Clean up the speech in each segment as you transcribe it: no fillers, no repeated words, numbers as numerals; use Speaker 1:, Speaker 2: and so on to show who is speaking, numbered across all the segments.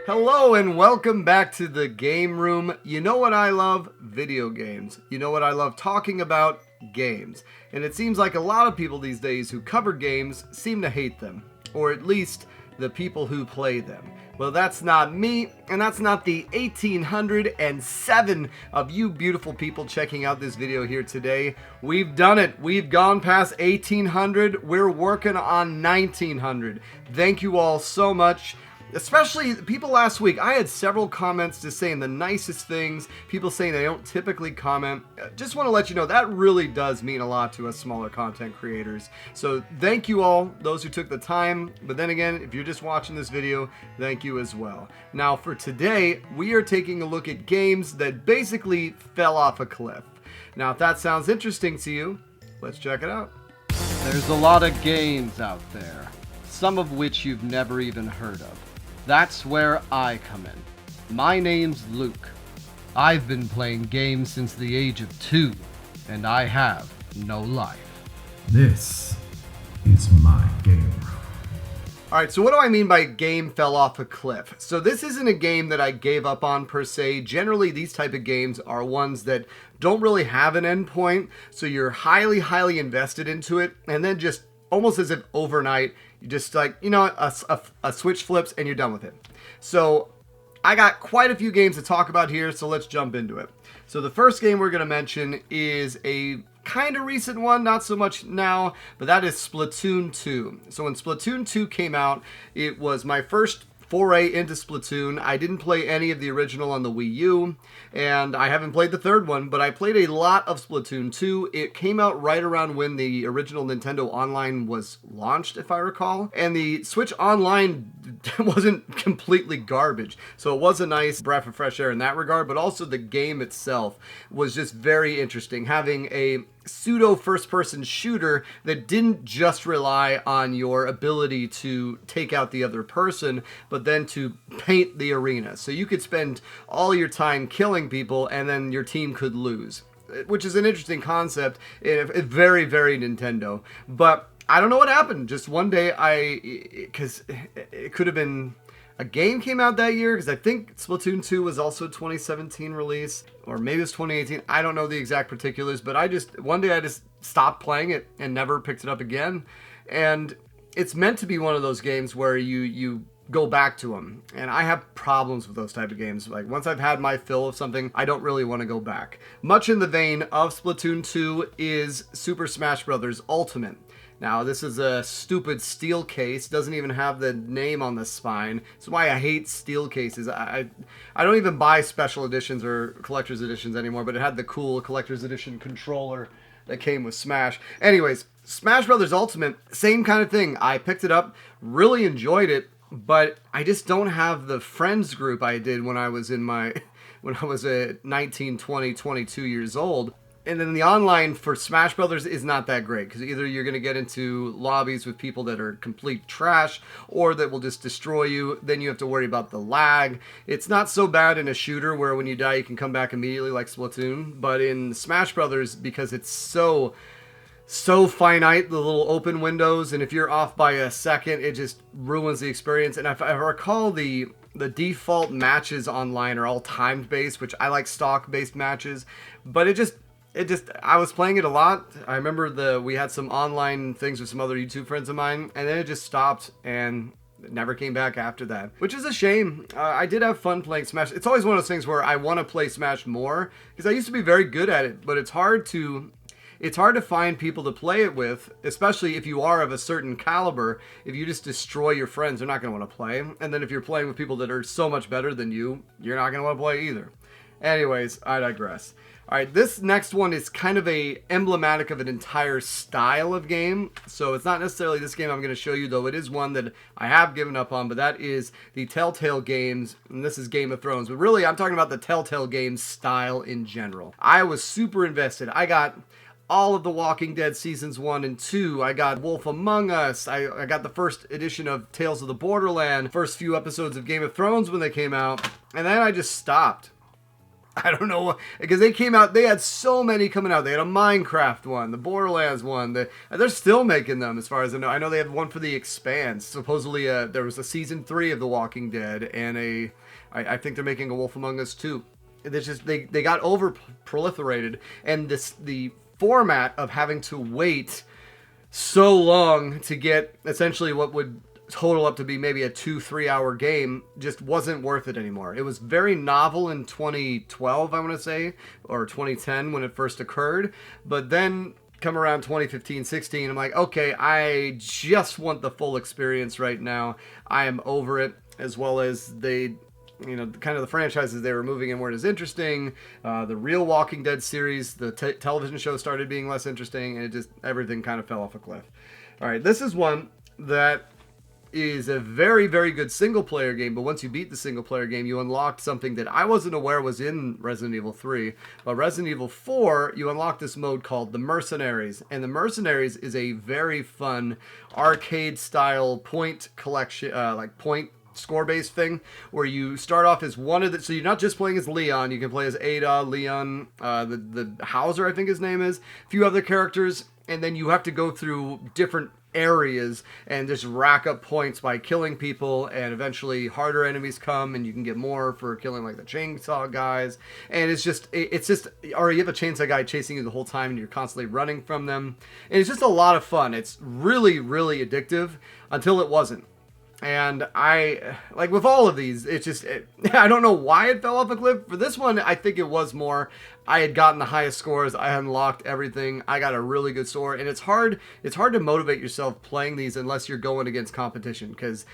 Speaker 1: Hello and welcome back to the Game Room. You know what I love? Video games. You know what I love talking about? Games. And it seems like a lot of people these days who cover games seem to hate them. Or at least the people who play them. Well, that's not me, and that's not the 1,807 of you beautiful people checking out this video here today. We've done it. We've gone past 1,800. We're working on 1,900. Thank you all so much. Especially people last week. I had several comments just saying the nicest things. People saying they don't typically comment. Just want to let you know that really does mean a lot to us smaller content creators. So thank you all, those who took the time. But then again, if you're just watching this video, thank you as well. Now for today, we are taking a look at games that basically fell off a cliff. Now if that sounds interesting to you, let's check it out. There's a lot of games out there, some of which you've never even heard of. That's where I come in. My name's Luke. I've been playing games since the age of 2, and I have no life.
Speaker 2: This is my game room.
Speaker 1: Alright, so what do I mean by game fell off a cliff? So this isn't a game that I gave up on per se. Generally, these type of games are ones that don't really have an end point, so you're highly invested into it, and then just almost as if overnight, you just like, you know, a switch flips and you're done with it. So I got quite a few games to talk about here, so let's jump into it. So the first game we're going to mention is a kind of recent one, not so much now, but that is Splatoon 2. So when Splatoon 2 came out, it was my first foray into Splatoon. I didn't play any of the original on the Wii U, and I haven't played the third one, but I played a lot of Splatoon 2. It came out right around when the original Nintendo Online was launched, if I recall, and the Switch Online wasn't completely garbage, so it was a nice breath of fresh air in that regard, but also the game itself was just very interesting, having a pseudo first-person shooter that didn't just rely on your ability to take out the other person, but then to paint the arena. So you could spend all your time killing people and then your team could lose, which is an interesting concept. It's very, very Nintendo. But I don't know what happened. Just one day because it could have been a game came out that year, because I think Splatoon 2 was also a 2017 release, or maybe it was 2018. I don't know the exact particulars, but one day I just stopped playing it and never picked it up again. And it's meant to be one of those games where you go back to them. And I have problems with those type of games. Like, once I've had my fill of something, I don't really want to go back. Much in the vein of Splatoon 2 is Super Smash Bros. Ultimate. Now, this is a stupid steel case, doesn't even have the name on the spine. That's why I hate steel cases. I don't even buy special editions or collector's editions anymore, but it had the cool collector's edition controller that came with Smash. Anyways, Smash Bros. Ultimate, same kind of thing. I picked it up, really enjoyed it, but I just don't have the friends group I did when I was when I was 19, 20, 22 years old. And then the online for Smash Brothers is not that great, because either you're going to get into lobbies with people that are complete trash, or that will just destroy you. Then you have to worry about the lag. It's not so bad in a shooter where when you die you can come back immediately like Splatoon, but in Smash Brothers, because it's so finite, the little open windows, and if you're off by a second, it just ruins the experience. And if I recall, the default matches online are all timed based, which I like stock based matches, but I was playing it a lot. I remember we had some online things with some other YouTube friends of mine, and then it just stopped and it never came back after that, which is a shame. I did have fun playing Smash. It's always one of those things where I want to play Smash more, because I used to be very good at it, but it's hard to find people to play it with, especially if you are of a certain caliber. If you just destroy your friends, they're not going to want to play. And then if you're playing with people that are so much better than you, you're not going to want to play either. Anyways, I digress. Alright, this next one is kind of emblematic of an entire style of game. So it's not necessarily this game I'm going to show you, though it is one that I have given up on, but that is the Telltale games, and this is Game of Thrones. But really, I'm talking about the Telltale games style in general. I was super invested. I got all of the Walking Dead seasons 1 and 2. I got Wolf Among Us. I got the first edition of Tales of the Borderland, first few episodes of Game of Thrones when they came out, and then I just stopped. I don't know, because they came out, they had so many coming out. They had a Minecraft one, the Borderlands one. They're still making them, as far as I know. I know they have one for The Expanse. Supposedly, there was a season 3 of The Walking Dead, and I think they're making a Wolf Among Us 2. It's just, they got over proliferated, and the format of having to wait so long to get essentially what would total up to be maybe a 2-3 hour game just wasn't worth it anymore. It was very novel in 2012, I want to say, or 2010 when it first occurred, but then come around 2015-16, I'm like, okay, I just want the full experience right now. I am over it, as well as they, you know, kind of the franchises they were moving in weren't as interesting. The real Walking Dead series, the television show started being less interesting, and it just, everything kind of fell off a cliff. All right, this is one that is a very, very good single-player game, but once you beat the single-player game, you unlocked something that I wasn't aware was in Resident Evil 3. But Resident Evil 4, you unlock this mode called the Mercenaries, and the Mercenaries is a very fun arcade-style point collection, like point score-based thing, where you start off as one of the, so you're not just playing as Leon, you can play as Ada, Leon, the Hauser, I think his name is, a few other characters, and then you have to go through different areas and just rack up points by killing people, and eventually harder enemies come and you can get more for killing like the chainsaw guys, and it's just, or you have a chainsaw guy chasing you the whole time and you're constantly running from them, and it's just a lot of fun. It's really, really addictive until it wasn't. And I, like with all of these, it's just, I don't know why it fell off a cliff. For this one, I think it was more, I had gotten the highest scores, I unlocked everything, I got a really good score, and it's hard to motivate yourself playing these unless you're going against competition, because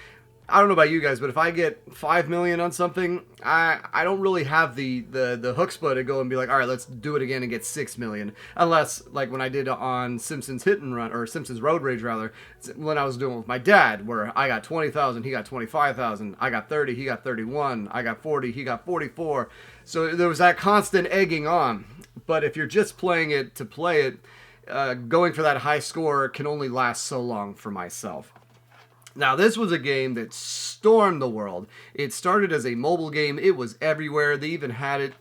Speaker 1: I don't know about you guys, but if I get 5 million on something, I don't really have the chutzpah to go and be like, all right, let's do it again and get 6 million. Unless, like when I did on Simpsons Hit and Run, or Simpsons Road Rage rather, when I was doing it with my dad, where I got 20,000, he got 25,000, I got 30, he got 31, I got 40, he got 44. So there was that constant egging on. But if you're just playing it to play it, going for that high score can only last so long for myself. Now, this was a game that stormed the world. It started as a mobile game. It was everywhere. They even had it,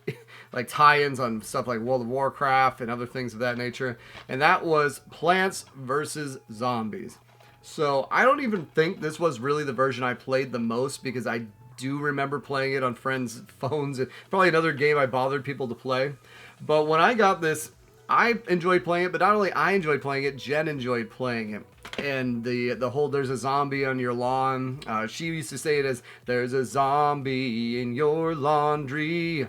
Speaker 1: like tie-ins on stuff like World of Warcraft and other things of that nature. And that was Plants vs. Zombies. So I don't even think this was really the version I played the most, because I do remember playing it on friends' phones. Probably another game I bothered people to play. But when I got this, I enjoyed playing it, but not only I enjoyed playing it, Jen enjoyed playing it. And the whole there's a zombie on your lawn. She used to say it as, there's a zombie in your laundry.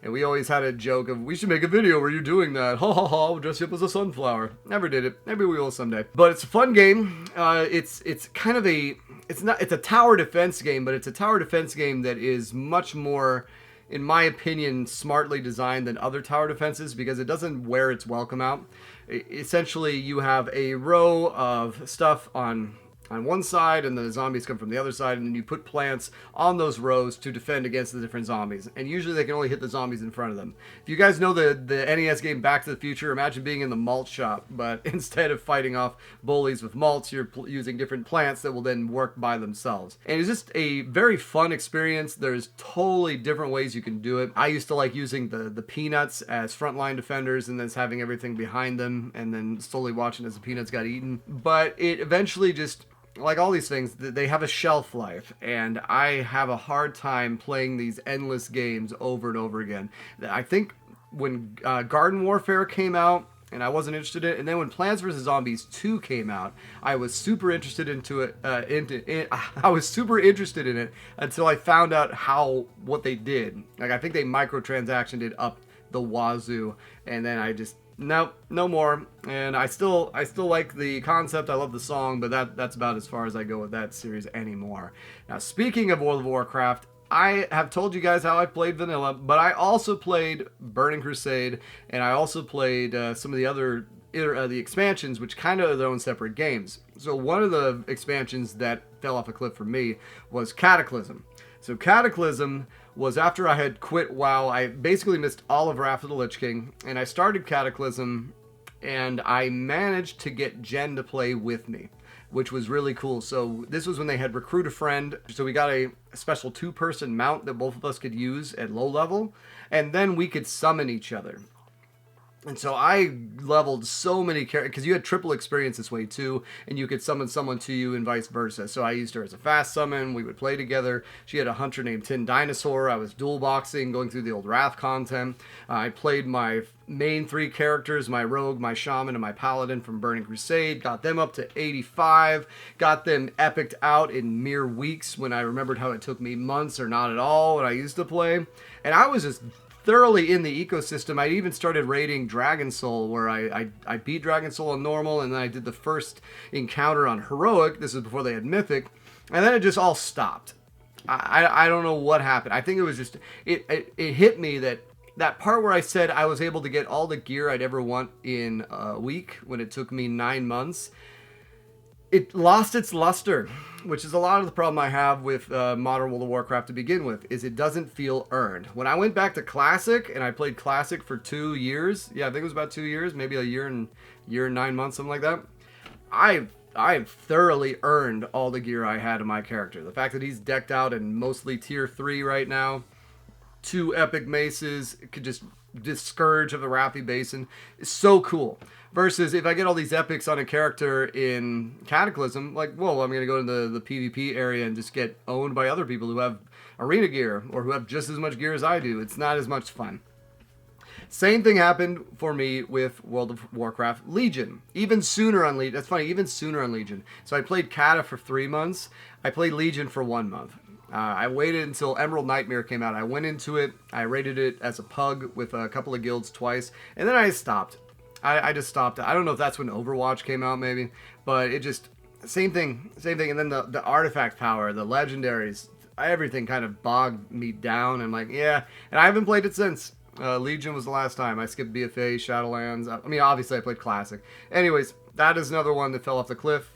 Speaker 1: And we always had a joke of, we should make a video where you're doing that. Ha ha ha, we'll dress you up as a sunflower. Never did it. Maybe we will someday. But it's a fun game. It's kind of it's a tower defense game, but it's a tower defense game that is much more, in my opinion, smartly designed than other tower defenses, because it doesn't wear its welcome out. Essentially, you have a row of stuff on one side, and the zombies come from the other side, and then you put plants on those rows to defend against the different zombies. And usually they can only hit the zombies in front of them. If you guys know the NES game Back to the Future, imagine being in the malt shop, but instead of fighting off bullies with malts, you're using different plants that will then work by themselves. And it's just a very fun experience. There's totally different ways you can do it. I used to like using the peanuts as frontline defenders, and then having everything behind them, and then slowly watching as the peanuts got eaten. But it eventually just, like all these things, they have a shelf life, and I have a hard time playing these endless games over and over again. I think when Garden Warfare came out, and I wasn't interested in it, and then when Plants vs. Zombies 2 came out, I was super interested I was super interested in it until I found out what they did. Like, I think they microtransactioned it up the wazoo, and then I just, nope, no more. And I still like the concept. I love the song, but that's about as far as I go with that series anymore. Now, speaking of World of Warcraft, I have told you guys how I played vanilla, but I also played Burning Crusade, and I also played some of the other the expansions, which kind of are their own separate games. So one of the expansions that fell off a cliff for me was Cataclysm. So Cataclysm was after I had quit WoW. I basically missed all of Wrath of the Lich King, and I started Cataclysm, and I managed to get Jen to play with me. which was really cool. So this was when they had Recruit a Friend. So we got a special 2-person mount that both of us could use at low level, and then we could summon each other. And so I leveled so many characters, because you had triple experience this way too, and you could summon someone to you and vice versa. So I used her as a fast summon, we would play together. She had a hunter named Tin Dinosaur, I was dual boxing, going through the old Wrath content. I played my main 3 characters, my rogue, my shaman, and my paladin from Burning Crusade, got them up to 85, got them epicked out in mere weeks when I remembered how it took me months or not at all when I used to play. And I was just thoroughly in the ecosystem. I even started raiding Dragon Soul, where I beat Dragon Soul on normal, and then I did the first encounter on heroic. This is before they had mythic, and then it just all stopped. I don't know what happened. I think it was just it hit me that part where I said I was able to get all the gear I'd ever want in a week when it took me 9 months. It lost its luster, which is a lot of the problem I have with modern World of Warcraft to begin with, is it doesn't feel earned. When I went back to Classic, and I played Classic for 2 years, yeah, I think it was about 2 years, maybe a year and 9 months, something like that, I've thoroughly earned all the gear I had in my character. The fact that he's decked out in mostly tier 3 right now, 2 epic maces, it could just Scourge of the Wrathy Basin, is so cool. Versus if I get all these epics on a character in Cataclysm, like, whoa, I'm going to go to the PvP area and just get owned by other people who have arena gear or who have just as much gear as I do. It's not as much fun. Same thing happened for me with World of Warcraft Legion. Even sooner on Legion. That's funny, even sooner on Legion. So I played Cata for 3 months. I played Legion for 1 month. I waited until Emerald Nightmare came out. I went into it. I rated it as a pug with a couple of guilds twice. And then I stopped. I just stopped. I don't know if that's when Overwatch came out, maybe. But it just, same thing. And then the artifact power, the legendaries, everything kind of bogged me down. And like, yeah. And I haven't played it since. Legion was the last time. I skipped BFA, Shadowlands. I mean, obviously I played Classic. Anyways, that is another one that fell off the cliff.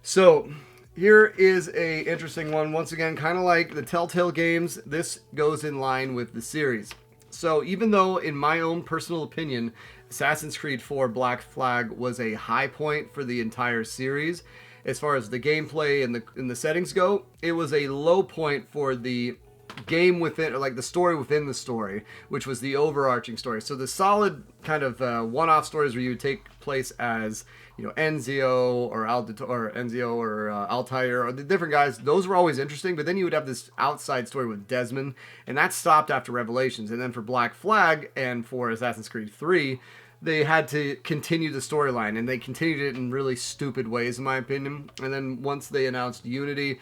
Speaker 1: So here is a interesting one. Once again, kind of like the Telltale games, this goes in line with the series. So even though, in my own personal opinion, Assassin's Creed 4 Black Flag was a high point for the entire series, as far as the gameplay and the settings go, it was a low point for the game within, or like the story within the story, which was the overarching story. So the solid kind of one-off stories where you would take place as, you know, Enzio or Altair or the different guys, those were always interesting. But then you would have this outside story with Desmond, and that stopped after Revelations. And then for Black Flag and for Assassin's Creed 3, they had to continue the storyline, and they continued it in really stupid ways, in my opinion. And then once they announced Unity,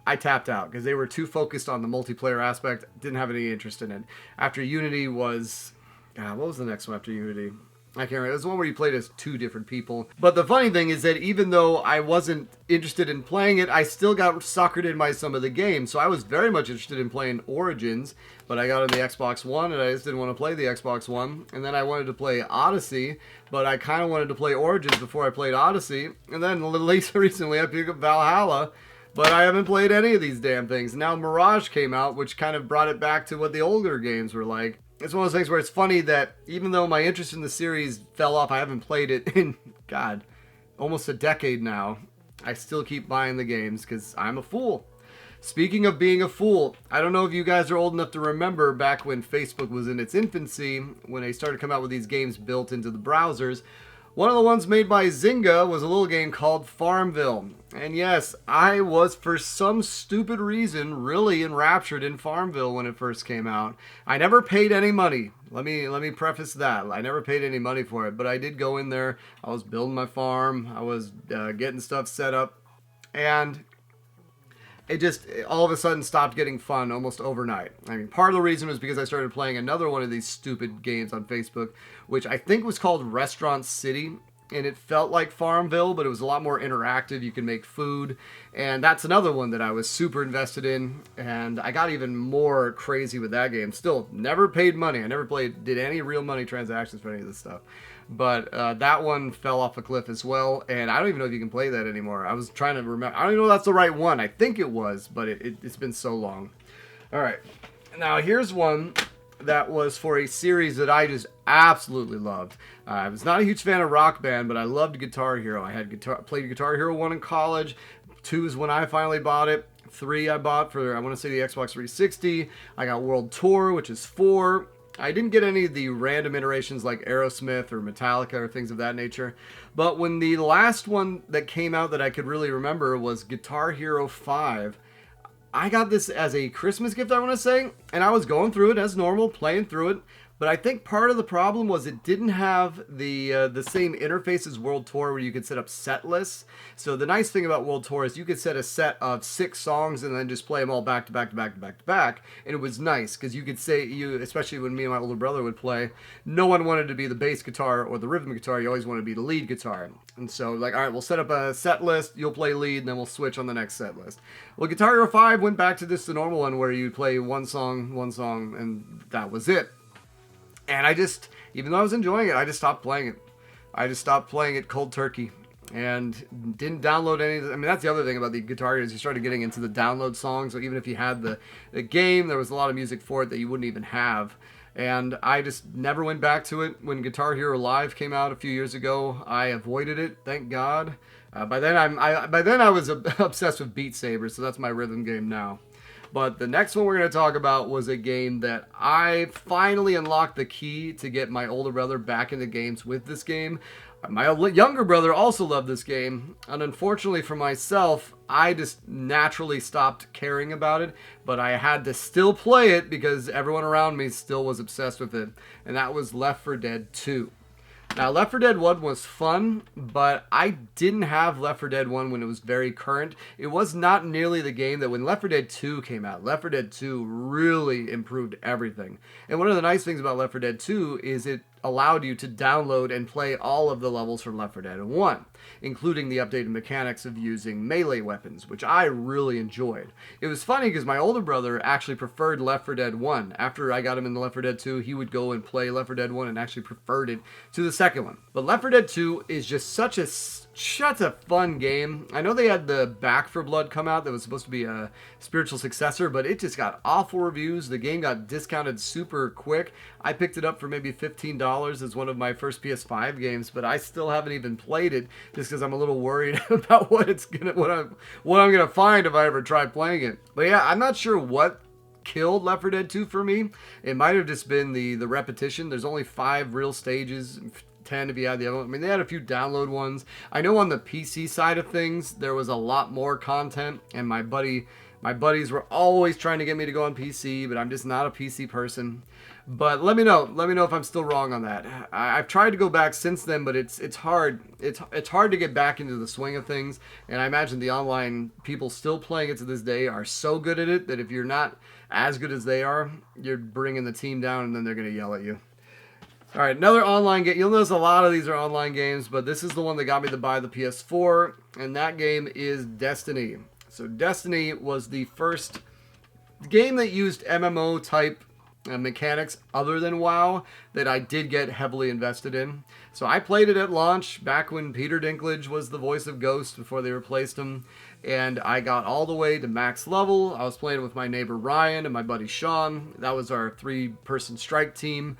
Speaker 1: I tapped out because they were too focused on the multiplayer aspect. Didn't have any interest in it. After Unity was, what was the next one after Unity? I can't remember. It was the one where you played as 2 different people. But the funny thing is that even though I wasn't interested in playing it, I still got suckered in by some of the games. So I was very much interested in playing Origins, but I got on the Xbox One and I just didn't want to play the Xbox One. And then I wanted to play Odyssey, but I kind of wanted to play Origins before I played Odyssey. And then a little later recently I picked up Valhalla, but I haven't played any of these damn things. Now Mirage came out, which kind of brought it back to what the older games were like. It's one of those things where it's funny that even though my interest in the series fell off, I haven't played it in, God, almost a decade now. I still keep buying the games because I'm a fool. Speaking of being a fool, I don't know if you guys are old enough to remember back when Facebook was in its infancy, when they started to come out with these games built into the browsers. One of the ones made by Zynga was a little game called Farmville. And yes, I was, for some stupid reason, really enraptured in Farmville when it first came out. I never paid any money. Let me preface that. I never paid any money for it, but I did go in there. I was building my farm. I was getting stuff set up. And it just all of a sudden stopped getting fun almost overnight. I mean, part of the reason was because I started playing another one of these stupid games on Facebook, which I think was called Restaurant City, and it felt like Farmville, but it was a lot more interactive. You can make food, and that's another one that I was super invested in, and I got even more crazy with that game. Still, never paid money. I never did any real money transactions for any of this stuff. But that one fell off a cliff as well, and I don't even know if you can play that anymore. I was trying to remember. I don't even know if that's the right one. I think it was, but it's been so long. All right. Now, here's one that was for a series that I just absolutely loved. I was not a huge fan of Rock Band, but I loved Guitar Hero. I had played Guitar Hero 1 in college. 2 is when I finally bought it. 3 I bought for, I want to say, the Xbox 360. I got World Tour, which is 4. I didn't get any of the random iterations like Aerosmith or Metallica or things of that nature. But when the last one that came out that I could really remember was Guitar Hero 5, I got this as a Christmas gift, I want to say, and I was going through it as normal, playing through it. But I think part of the problem was it didn't have the same interface as World Tour where you could set up set lists. So the nice thing about World Tour is you could set a set of 6 songs and then just play them all back to back to back to back to back. And it was nice because you could say, especially when me and my older brother would play, no one wanted to be the bass guitar or the rhythm guitar. You always wanted to be the lead guitar. And so like, all right, we'll set up a set list. You'll play lead and then we'll switch on the next set list. Well, Guitar Hero 5 went back to the normal one where you play one song, and that was it. And I just, even though I was enjoying it, I just stopped playing it. I just stopped playing it cold turkey and didn't download any of the, I mean, that's the other thing about the Guitar Hero is you started getting into the download songs. So even if you had the game, there was a lot of music for it that you wouldn't even have. And I just never went back to it. When Guitar Hero Live came out a few years ago, I avoided it, thank God. By then I was obsessed with Beat Saber, so that's my rhythm game now. But the next one we're going to talk about was a game that I finally unlocked the key to get my older brother back into games with this game. My younger brother also loved this game, and unfortunately for myself, I just naturally stopped caring about it, but I had to still play it because everyone around me still was obsessed with it, and that was Left 4 Dead 2. Now, Left 4 Dead 1 was fun, but I didn't have Left 4 Dead 1 when it was very current. It was not nearly the game that when Left 4 Dead 2 came out, Left 4 Dead 2 really improved everything. And one of the nice things about Left 4 Dead 2 is it allowed you to download and play all of the levels from Left 4 Dead 1, including the updated mechanics of using melee weapons, which I really enjoyed. It was funny because my older brother actually preferred Left 4 Dead 1. After I got him into Left 4 Dead 2, he would go and play Left 4 Dead 1 and actually preferred it to the second one. But Left 4 Dead 2 is just such a fun game. I know they had the Back 4 Blood come out that was supposed to be a spiritual successor, but it just got awful reviews. The game got discounted super quick. I picked it up for maybe $15 as one of my first PS5 games, but I still haven't even played it just because I'm a little worried about what I'm gonna find if I ever try playing it. But yeah, I'm not sure what killed Left 4 Dead 2 for me. It might have just been the repetition. There's only 5 real stages. 10 if you add the other one. I mean, they had a few download ones. I know on the PC side of things, there was a lot more content, and my buddies were always trying to get me to go on PC, but I'm just not a PC person. But let me know if I'm still wrong on that. I've tried to go back since then, but it's hard. It's hard to get back into the swing of things, and I imagine the online people still playing it to this day are so good at it that if you're not as good as they are, you're bringing the team down, and then they're going to yell at you. All right, another online game. You'll notice a lot of these are online games, but this is the one that got me to buy the PS4, and that game is Destiny. So Destiny was the first game that used MMO type mechanics other than WoW that I did get heavily invested in. So I played it at launch back when Peter Dinklage was the voice of Ghost before they replaced him, and I got all the way to max level. I was playing with my neighbor Ryan and my buddy Sean. That was our 3-person strike team.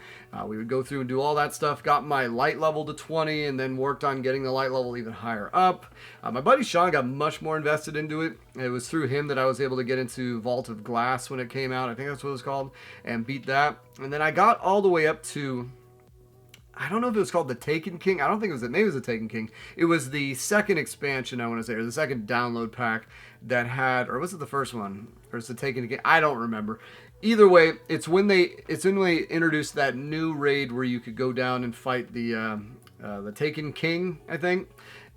Speaker 1: We would go through and do all that stuff, got my light level to 20, and then worked on getting the light level even higher up. My buddy Sean got much more invested into it. It was through him that I was able to get into Vault of Glass when it came out. I think that's what it was called, and beat that. And then I got all the way up to, I don't know if it was called the Taken King. I don't think it was maybe it was the Taken King. It was the second expansion, I want to say, or the second download pack that had, or was it the first one? Or is it the Taken King? I don't remember. Either way, it's when they introduced that new raid where you could go down and fight the Taken King, I think.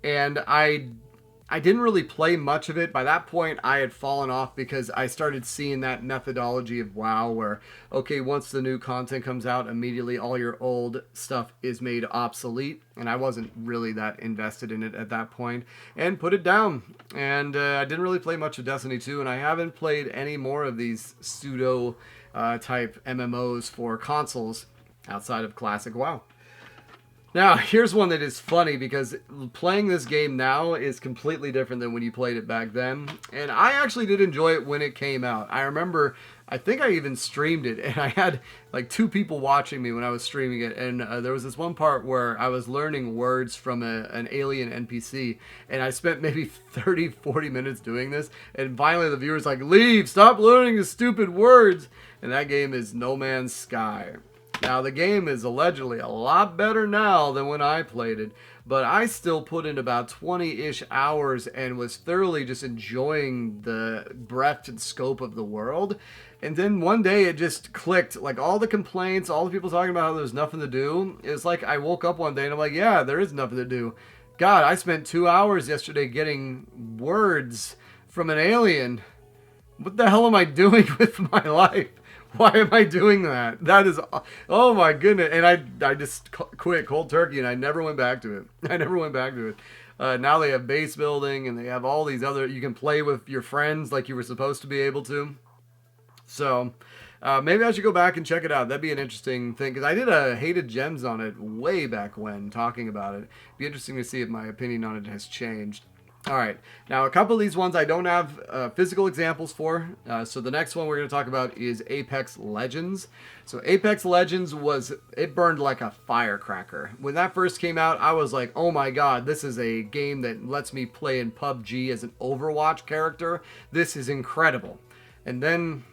Speaker 1: And I didn't really play much of it. By that point, I had fallen off because I started seeing that methodology of WoW where, okay, once the new content comes out, immediately all your old stuff is made obsolete. And I wasn't really that invested in it at that point and put it down. And I didn't really play much of Destiny 2, and I haven't played any more of these pseudo type MMOs for consoles outside of classic WoW. Now, here's one that is funny because playing this game now is completely different than when you played it back then. And I actually did enjoy it when it came out. I remember I think I even streamed it, and I had like 2 people watching me when I was streaming it, and there was this one part where I was learning words from an alien NPC, and I spent maybe 30-40 minutes doing this, and finally the viewer's like, leave, stop learning the stupid words, and that game is No Man's Sky. Now, the game is allegedly a lot better now than when I played it, but I still put in about 20-ish hours and was thoroughly just enjoying the breadth and scope of the world. And then one day it just clicked. Like, all the complaints, all the people talking about how there's nothing to do, it's like I woke up one day and I'm like, yeah, there is nothing to do. God, I spent 2 hours yesterday getting words from an alien. What the hell am I doing with my life? Why am I doing that? That is, oh my goodness. And I just quit cold turkey, and I never went back to it. Now they have base building, and they have all these other, you can play with your friends like you were supposed to be able to. So maybe I should go back and check it out. That'd be an interesting thing, because I did a Hated Gems on it way back when, talking about it. It'd be interesting to see if my opinion on it has changed. All right, now a couple of these ones I don't have physical examples for. So the next one we're going to talk about is Apex Legends. So Apex Legends it burned like a firecracker. When that first came out, I was like, oh my god, this is a game that lets me play in PUBG as an Overwatch character. This is incredible. And then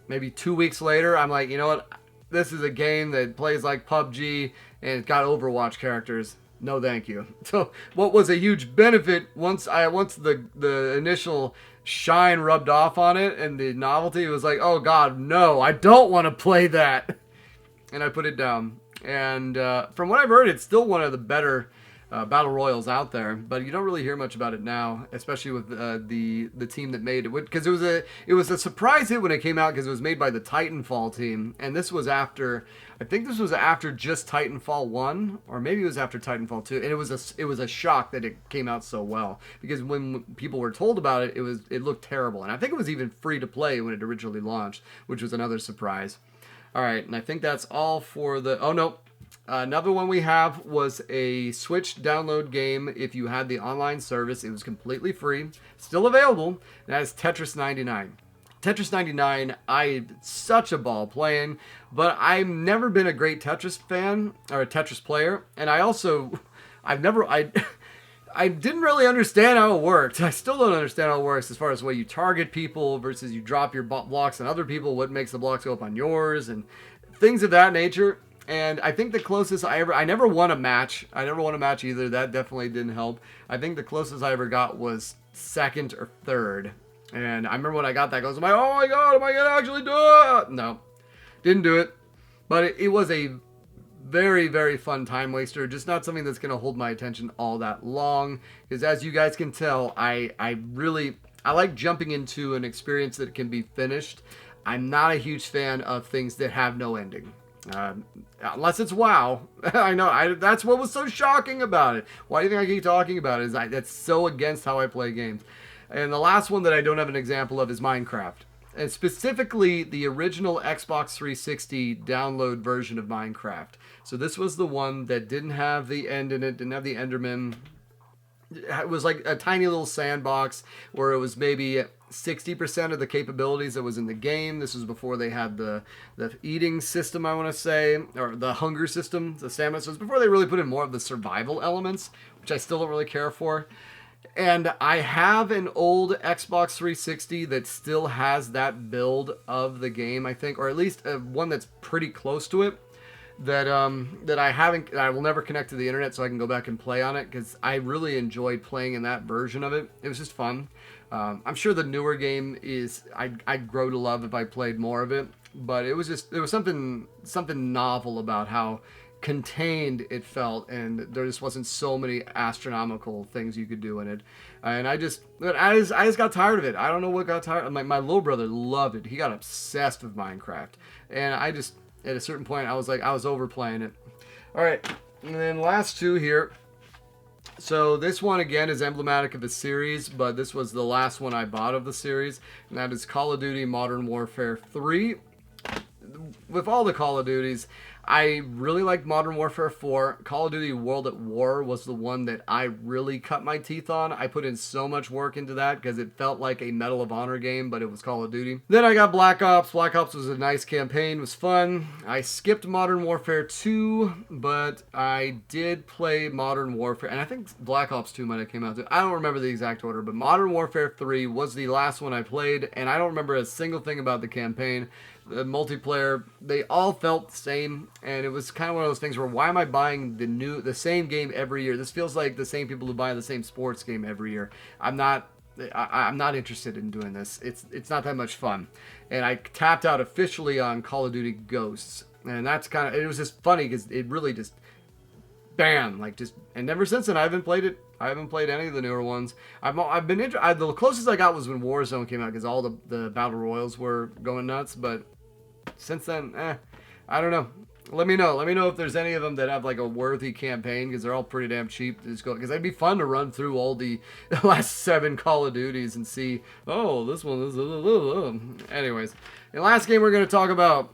Speaker 1: maybe 2 weeks later, I'm like, you know what? This is a game that plays like PUBG and it's got Overwatch characters. No, thank you. So what was a huge benefit once the initial shine rubbed off on it and the novelty, it was like, oh god, no, I don't want to play that. And I put it down. And from what I've heard, it's still one of the better battle royals out there, but you don't really hear much about it now, especially with the team that made it, because it was a surprise hit when it came out, because it was made by the Titanfall team, and this was after, I think this was after just Titanfall 1, or maybe it was after Titanfall 2, and it was a shock that it came out so well, because when people were told about it, it looked terrible, and I think it was even free to play when it originally launched, which was another surprise. All right, and I think that's all for the, oh no. Another one we have was a Switch download game. If you had the online service, it was completely free, still available, and that is Tetris 99. Tetris 99, I had such a ball playing, but I've never been a great Tetris fan, or a Tetris player, and I didn't really understand how it worked. I still don't understand how it works as far as the way you target people versus you drop your blocks on other people, what makes the blocks go up on yours, and things of that nature. And I think the closest I never won a match. I never won a match either. That definitely didn't help. I think the closest I ever got was second or third. And I remember when I got that, I was like, oh my god, am I going to actually do it? No, didn't do it. But it was a very, very fun time waster. Just not something that's going to hold my attention all that long. Because as you guys can tell, I like jumping into an experience that can be finished. I'm not a huge fan of things that have no ending. Unless it's WoW. I know, that's what was so shocking about it. Why do you think I keep talking about it? That's so against how I play games. And the last one that I don't have an example of is Minecraft. And specifically the original Xbox 360 download version of Minecraft. So this was the one that didn't have the end in it, didn't have the Enderman. It was like a tiny little sandbox where it was maybe 60% of the capabilities that was in the game. This was before they had the eating system, I want to say, or the hunger system, the stamina. So it was before they really put in more of the survival elements, which I still don't really care for. And I have an old Xbox 360 that still has that build of the game, I think, or at least one that's pretty close to it. That I will never connect to the internet so I can go back and play on it, because I really enjoyed playing in that version of it. It was just fun. I'm sure the newer game I'd grow to love if I played more of it, but it was something novel about how contained it felt, and there just wasn't so many astronomical things you could do in it. And I just got tired of it. I don't know what got tired. My little brother loved it. He got obsessed with Minecraft, and at a certain point, I was overplaying it. All right, and then last two here. So this one, again, is emblematic of a series, but this was the last one I bought of the series, and that is Call of Duty Modern Warfare 3. With all the Call of Duties, I really liked Modern Warfare 4. Call of Duty World at War was the one that I really cut my teeth on. I put in so much work into that because it felt like a Medal of Honor game, but it was Call of Duty. Then I got Black Ops. Black Ops was a nice campaign, was fun. I skipped Modern Warfare 2, but I did play Modern Warfare, and I think Black Ops 2 might have came out too. I don't remember the exact order, but Modern Warfare 3 was the last one I played, and I don't remember a single thing about the campaign. The multiplayer, they all felt the same, and it was kind of one of those things where, why am I buying the same game every year? This feels like the same people who buy the same sports game every year. I'm not interested in doing this. It's not that much fun. And I tapped out officially on Call of Duty Ghosts, and that's kind of, it was just funny because it really just bam, like just, and ever since then I haven't played it. I haven't played any of the newer ones. I've been the closest I got was when Warzone came out because all the battle royals were going nuts. But since then, I don't know. Let me know. Let me know if there's any of them that have like a worthy campaign because they're all pretty damn cheap. Because it'd be fun to run through all the last 7 Call of Duties and see, oh, this one is. Anyways, the last game we're gonna talk about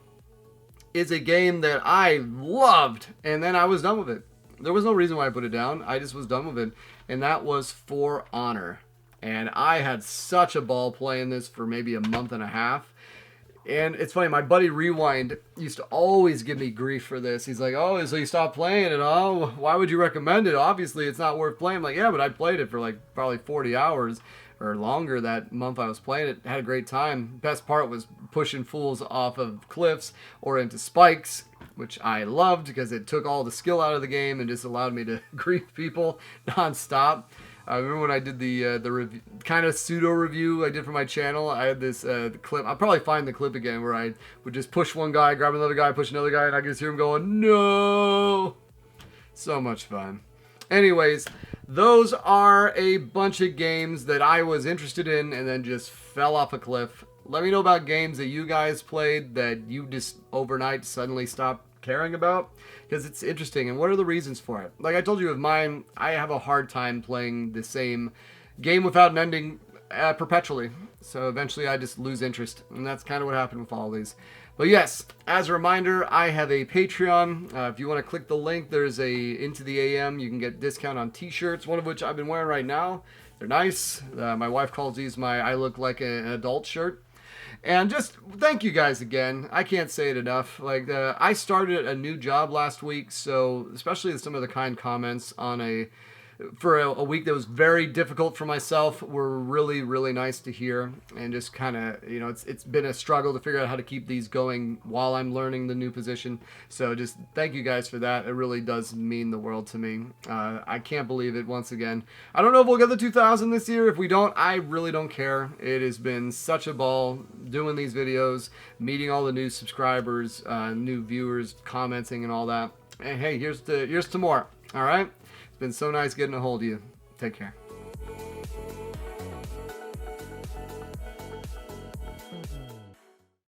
Speaker 1: is a game that I loved, and then I was done with it. There was no reason why I put it down. I just was done with it. And that was For Honor. And I had such a ball playing this for maybe a month and a half. And it's funny, my buddy Rewind used to always give me grief for this. He's like, oh, so you stopped playing it? Oh, why would you recommend it? Obviously, it's not worth playing. I'm like, yeah, but I played it for like probably 40 hours or longer that month I was playing it. Had a great time. Best part was pushing fools off of cliffs or into spikes, which I loved because it took all the skill out of the game and just allowed me to grief people nonstop. I remember when I did the review, kind of pseudo review I did for my channel. I had this clip. I'll probably find the clip again where I would just push one guy, grab another guy, push another guy, and I could just hear him going, no. So much fun. Anyways, those are a bunch of games that I was interested in and then just fell off a cliff. Let me know about games that you guys played that you just overnight suddenly stopped caring about, because it's interesting. And what are the reasons for it? Like I told you with mine, I have a hard time playing the same game without an ending perpetually. So eventually I just lose interest, and that's kind of what happened with all these. But yes, as a reminder, I have a Patreon. If you want to click the link, there's a Into the AM. You can get discount on t-shirts, one of which I've been wearing right now. They're nice. My wife calls these my I look like an adult shirt. And just thank you guys again. I can't say it enough. Like I started a new job last week, so especially some of the kind comments on a week that was very difficult for myself were really, really nice to hear. And just kind of, you know, it's been a struggle to figure out how to keep these going while I'm learning the new position. So just thank you guys for that. It really does mean the world to me. I can't believe it once again. I don't know if we'll get the 2,000 this year. If we don't, I really don't care. It has been such a ball doing these videos, meeting all the new subscribers, new viewers, commenting and all that. And hey, here's to more. All right? It's been so nice getting a hold of you. Take care.